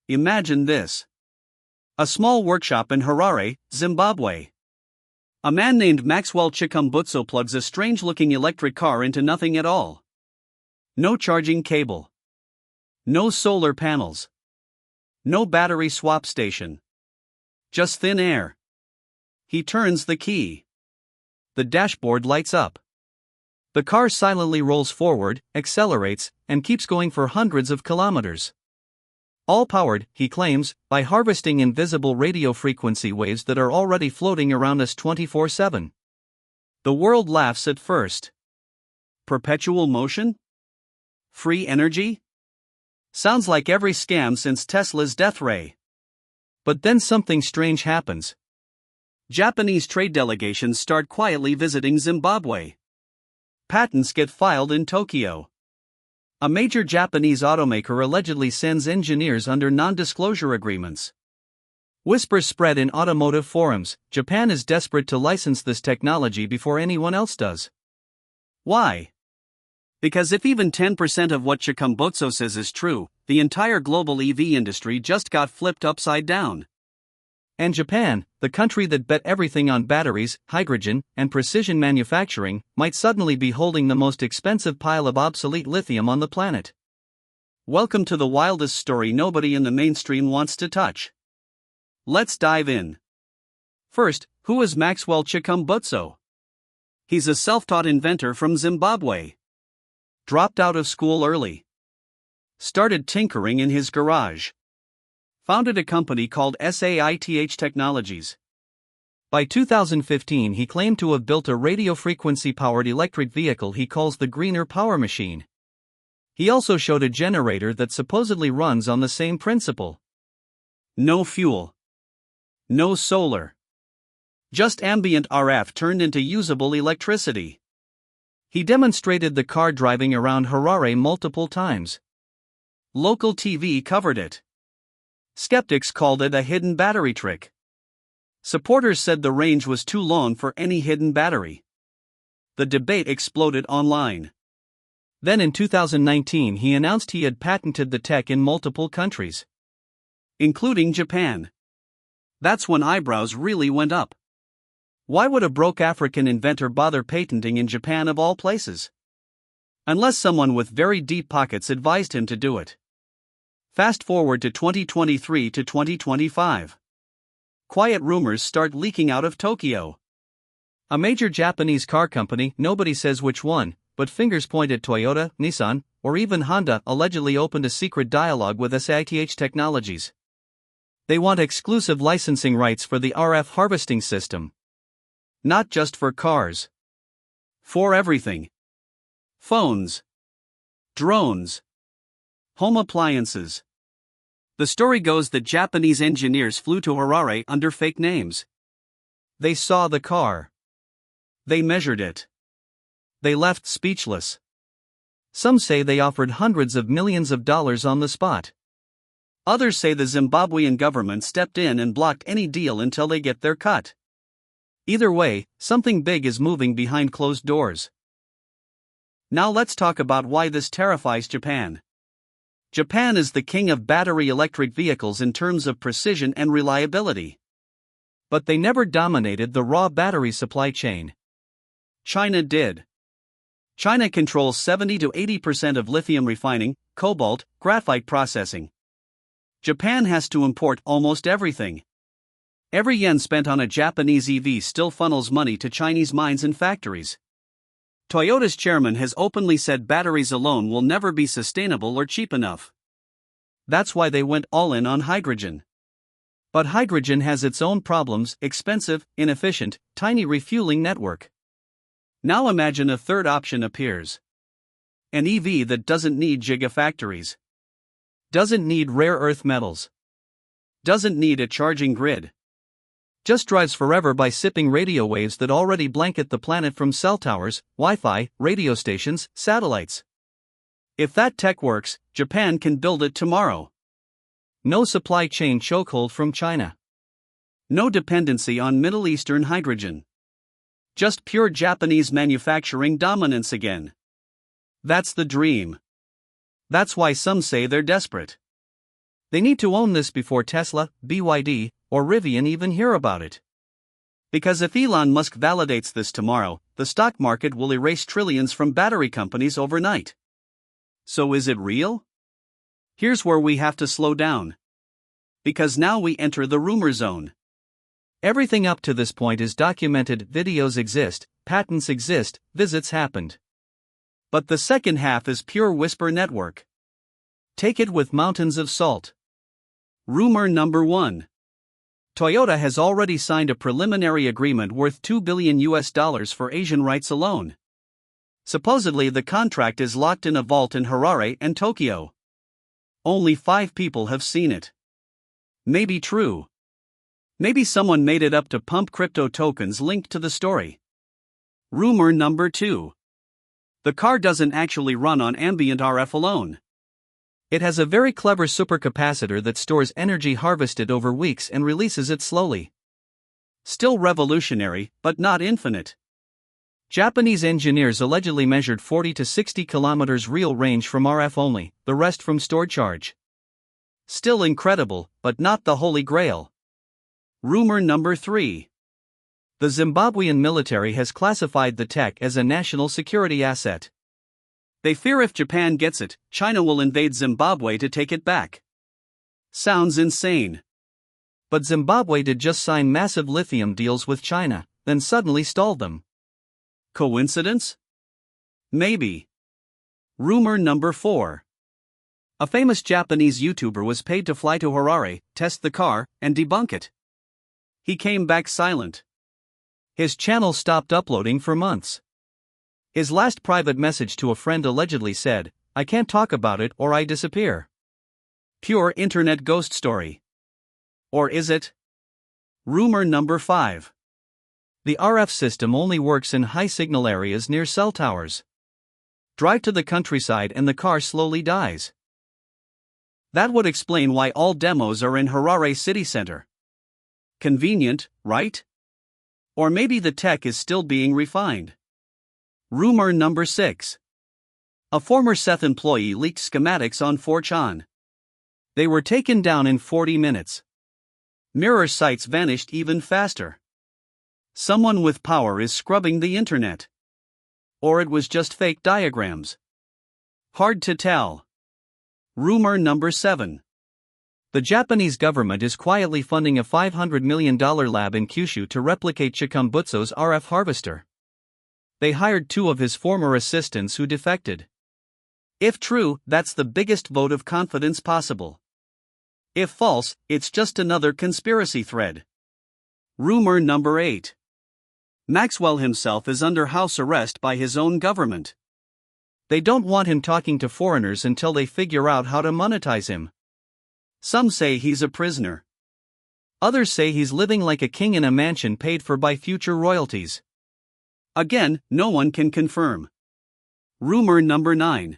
Imagine this. A small workshop in Harare, Zimbabwe. A man named Maxwell Chikumbutso plugs a strange-looking electric car into nothing at all. No charging cable. No solar panels. No battery swap station. Just thin air. He turns the key. The dashboard lights up. The car silently rolls forward, accelerates, and keeps going for hundreds of kilometers. All powered, he claims, by harvesting invisible radio frequency waves that are already floating around us 24/7. The world laughs at first. Perpetual motion? Free energy? Sounds like every scam since Tesla's death ray. But then something strange happens. Japanese trade delegations start quietly visiting Zimbabwe. Patents get filed in Tokyo. A major Japanese automaker allegedly sends engineers under non-disclosure agreements. Whispers spread in automotive forums. Japan is desperate to license this technology before anyone else does. Why? Because if even 10% of what Chikumbutso says is true, the entire global EV industry just got flipped upside down. And Japan, the country that bet everything on batteries, hydrogen, and precision manufacturing, might suddenly be holding the most expensive pile of obsolete lithium on the planet. Welcome to the wildest story nobody in the mainstream wants to touch. Let's dive in. First, who is Maxwell Chikumbutso? He's a self-taught inventor from Zimbabwe. Dropped out of school early. Started tinkering in his garage. Founded a company called Saith Technologies. By 2015 he claimed to have built a radio frequency-powered electric vehicle he calls the greener power machine. He also showed a generator that supposedly runs on the same principle. No fuel. No solar. Just ambient RF turned into usable electricity. He demonstrated the car driving around Harare multiple times. Local TV covered it. Skeptics called it a hidden battery trick. Supporters said the range was too long for any hidden battery. The debate exploded online. Then in 2019 he announced he had patented the tech in multiple countries, including Japan. That's when eyebrows really went up. Why would a broke African inventor bother patenting in Japan of all places? Unless someone with very deep pockets advised him to do it. Fast forward to 2023 to 2025. Quiet rumors start leaking out of Tokyo. A major Japanese car company, nobody says which one, but fingers point at Toyota, Nissan, or even Honda, allegedly opened a secret dialogue with Saith Technologies. They want exclusive licensing rights for the RF harvesting system. Not just for cars. For everything. Phones. Drones. Home appliances. The story goes that Japanese engineers flew to Harare under fake names. They saw the car. They measured it. They left speechless. Some say they offered hundreds of millions of dollars on the spot. Others say the Zimbabwean government stepped in and blocked any deal until they get their cut. Either way, something big is moving behind closed doors. Now let's talk about why this terrifies Japan. Japan is the king of battery electric vehicles in terms of precision and reliability. But they never dominated the raw battery supply chain. China did. China controls 70 to 80% of lithium refining, cobalt, graphite processing. Japan has to import almost everything. Every yen spent on a Japanese EV still funnels money to Chinese mines and factories. Toyota's chairman has openly said batteries alone will never be sustainable or cheap enough. That's why they went all in on hydrogen. But hydrogen has its own problems: expensive, inefficient, tiny refueling network. Now imagine a third option appears. An EV that doesn't need gigafactories. Doesn't need rare earth metals. Doesn't need a charging grid. Just drives forever by sipping radio waves that already blanket the planet from cell towers, Wi-Fi, radio stations, satellites. If that tech works, Japan can build it tomorrow. No supply chain chokehold from China. No dependency on Middle Eastern hydrogen. Just pure Japanese manufacturing dominance again. That's the dream. That's why some say they're desperate. They need to own this before Tesla, BYD, or Rivian even hear about it. Because if Elon Musk validates this tomorrow, the stock market will erase trillions from battery companies overnight. So is it real? Here's where we have to slow down. Because now we enter the rumor zone. Everything up to this point is documented, videos exist, patents exist, visits happened. But the second half is pure whisper network. Take it with mountains of salt. Rumor number 1. Toyota has already signed a preliminary agreement worth $2 billion for Asian rights alone. Supposedly the contract is locked in a vault in Harare and Tokyo. Only 5 people have seen it. Maybe true. Maybe someone made it up to pump crypto tokens linked to the story. Rumor number 2. The car doesn't actually run on ambient RF alone. It has a very clever supercapacitor that stores energy harvested over weeks and releases it slowly. Still revolutionary, but not infinite. Japanese engineers allegedly measured 40 to 60 kilometers real range from RF only, the rest from stored charge. Still incredible, but not the holy grail. Rumor number 3. The Zimbabwean military has classified the tech as a national security asset. They fear if Japan gets it, China will invade Zimbabwe to take it back. Sounds insane. But Zimbabwe did just sign massive lithium deals with China, then suddenly stalled them. Coincidence? Maybe. Rumor number 4. A famous Japanese YouTuber was paid to fly to Harare, test the car, and debunk it. He came back silent. His channel stopped uploading for months. His last private message to a friend allegedly said, "I can't talk about it or I disappear." Pure internet ghost story. Or is it? Rumor number 5. The RF system only works in high signal areas near cell towers. Drive to the countryside and the car slowly dies. That would explain why all demos are in Harare city center. Convenient, right? Or maybe the tech is still being refined. Rumor number 6. A former Saith employee leaked schematics on 4chan. They were taken down in 40 minutes. Mirror sites vanished even faster. Someone with power is scrubbing the internet. Or it was just fake diagrams. Hard to tell. Rumor number 7. The Japanese government is quietly funding a $500 million lab in Kyushu to replicate Chikumbutso's RF harvester. They hired 2 of his former assistants who defected. If true, that's the biggest vote of confidence possible. If false, it's just another conspiracy thread. Rumor number 8. Maxwell himself is under house arrest by his own government. They don't want him talking to foreigners until they figure out how to monetize him. Some say he's a prisoner. Others say he's living like a king in a mansion paid for by future royalties. Again, no one can confirm. Rumor number 9.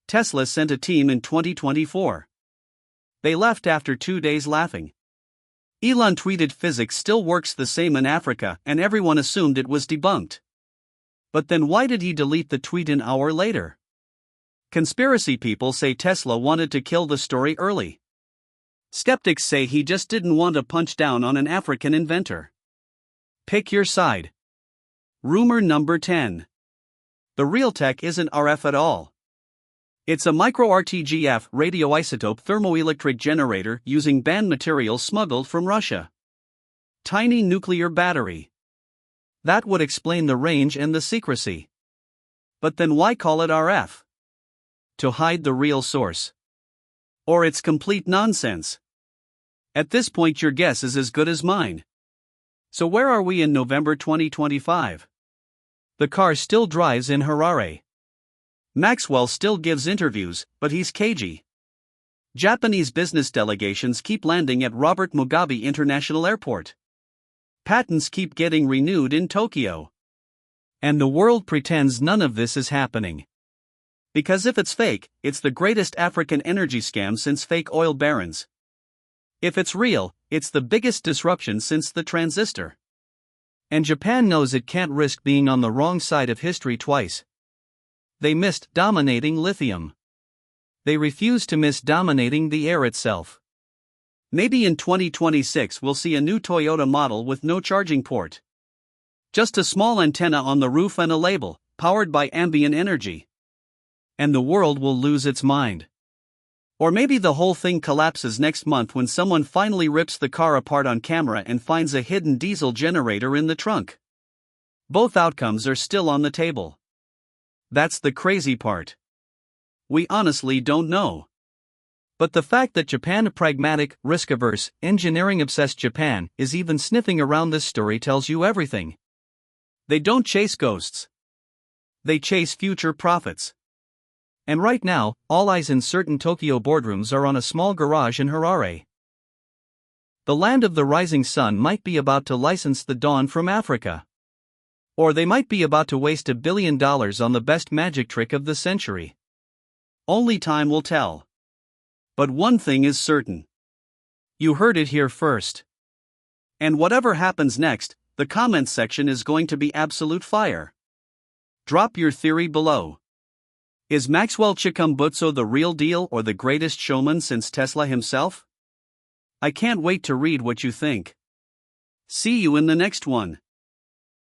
Tesla sent a team in 2024. They left after 2 days laughing. Elon tweeted physics still works the same in Africa and everyone assumed it was debunked. But then why did he delete the tweet an hour later? Conspiracy people say Tesla wanted to kill the story early. Skeptics say he just didn't want to punch down on an African inventor. Pick your side. Rumor number 10. The real tech isn't RF at all. It's a micro-RTGF radioisotope thermoelectric generator using banned material smuggled from Russia. Tiny nuclear battery. That would explain the range and the secrecy. But then why call it RF? To hide the real source. Or it's complete nonsense. At this point your guess is as good as mine. So where are we in November 2025? The car still drives in Harare. Maxwell still gives interviews, but he's cagey. Japanese business delegations keep landing at Robert Mugabe International Airport. Patents keep getting renewed in Tokyo. And the world pretends none of this is happening. Because if it's fake, it's the greatest African energy scam since fake oil barons. If it's real, it's the biggest disruption since the transistor. And Japan knows it can't risk being on the wrong side of history twice. They missed dominating lithium. They refuse to miss dominating the air itself. Maybe in 2026 we'll see a new Toyota model with no charging port. Just a small antenna on the roof and a label, powered by ambient energy. And the world will lose its mind. Or maybe the whole thing collapses next month when someone finally rips the car apart on camera and finds a hidden diesel generator in the trunk. Both outcomes are still on the table. That's the crazy part. We honestly don't know. But the fact that Japan, a pragmatic, risk-averse, engineering-obsessed Japan, is even sniffing around this story tells you everything. They don't chase ghosts. They chase future profits. And right now, all eyes in certain Tokyo boardrooms are on a small garage in Harare. The land of the rising sun might be about to license the dawn from Africa. Or they might be about to waste $1 billion on the best magic trick of the century. Only time will tell. But one thing is certain. You heard it here first. And whatever happens next, the comments section is going to be absolute fire. Drop your theory below. Is Maxwell Chikumbutso the real deal or the greatest showman since Tesla himself? I can't wait to read what you think. See you in the next one.